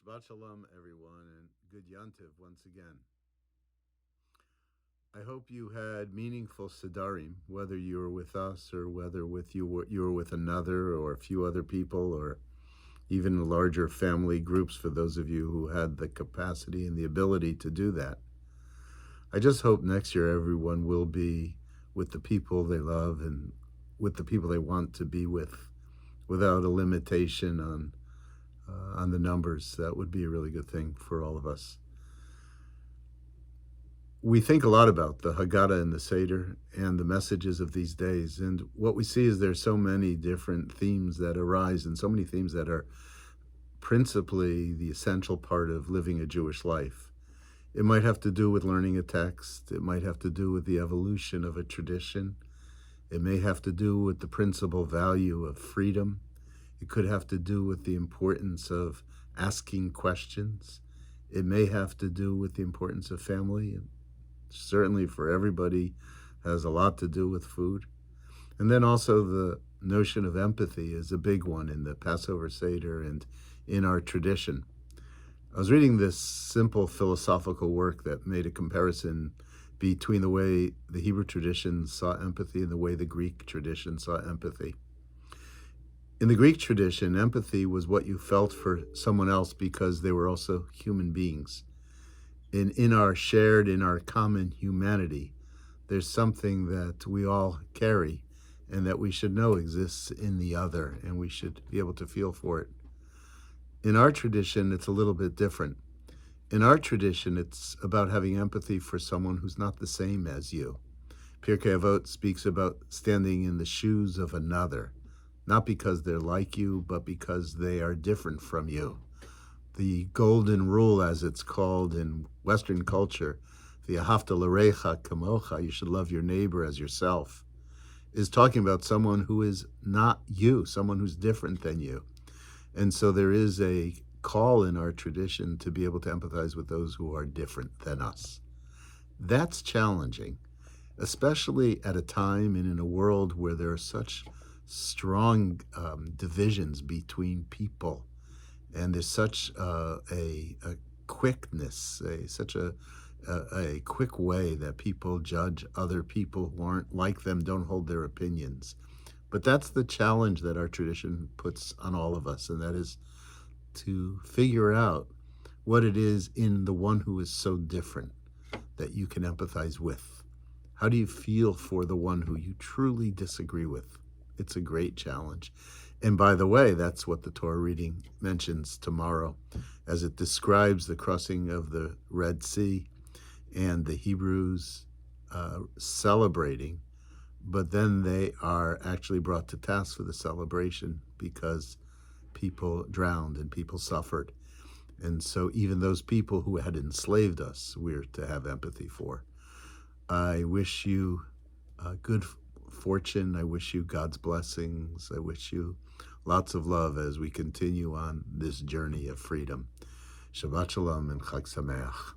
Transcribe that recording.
Shabbat Shalom, everyone, and good Yantiv once again. I hope you had meaningful Sidarim, whether you were with us or whether you were with another or a few other people, or even larger family groups for those of you who had the capacity and the ability to do that. I just hope next year everyone will be with the people they love and with the people they want to be with, without a limitation on the numbers. That would be a really good thing for all of us. We think a lot about the Haggadah and the Seder and the messages of these days, and what we see is there's so many different themes that arise and so many themes that are principally the essential part of living a Jewish life. It might have to do with learning a text. It might have to do with the evolution of a tradition. It may have to do with the principal value of freedom. It could have to do with the importance of asking questions. It may have to do with the importance of family. And certainly for everybody has a lot to do with food. And then also the notion of empathy is a big one in the Passover Seder and in our tradition. I was reading this simple philosophical work that made a comparison between the way the Hebrew tradition saw empathy and the way the Greek tradition saw empathy. In the Greek tradition, empathy was what you felt for someone else because they were also human beings. In our common humanity, there's something that we all carry and that we should know exists in the other, and we should be able to feel for it. In our tradition, it's a little bit different. In our tradition, it's about having empathy for someone who's not the same as you. Pirkei Avot speaks about standing in the shoes of another, not because they're like you, but because they are different from you. The golden rule, as it's called in Western culture, v'ahavta l'recha kamocha, you should love your neighbor as yourself, is talking about someone who is not you, someone who's different than you. And so there is a call in our tradition to be able to empathize with those who are different than us. That's challenging, especially at a time and in a world where there are such strong divisions between people, and there's such a quickness, such a quick way that people judge other people who aren't like them, don't hold their opinions. But that's the challenge that our tradition puts on all of us, and that is to figure out what it is in the one who is so different that you can empathize with. How do you feel for the one who you truly disagree with? It's a great challenge. And by the way, that's what the Torah reading mentions tomorrow, as it describes the crossing of the Red Sea and the Hebrews celebrating, but then they are actually brought to task for the celebration because people drowned and people suffered. And so even those people who had enslaved us, we're to have empathy for. I wish you good fortune. I wish you God's blessings. I wish you lots of love as we continue on this journey of freedom. Shabbat Shalom and Chag Sameach.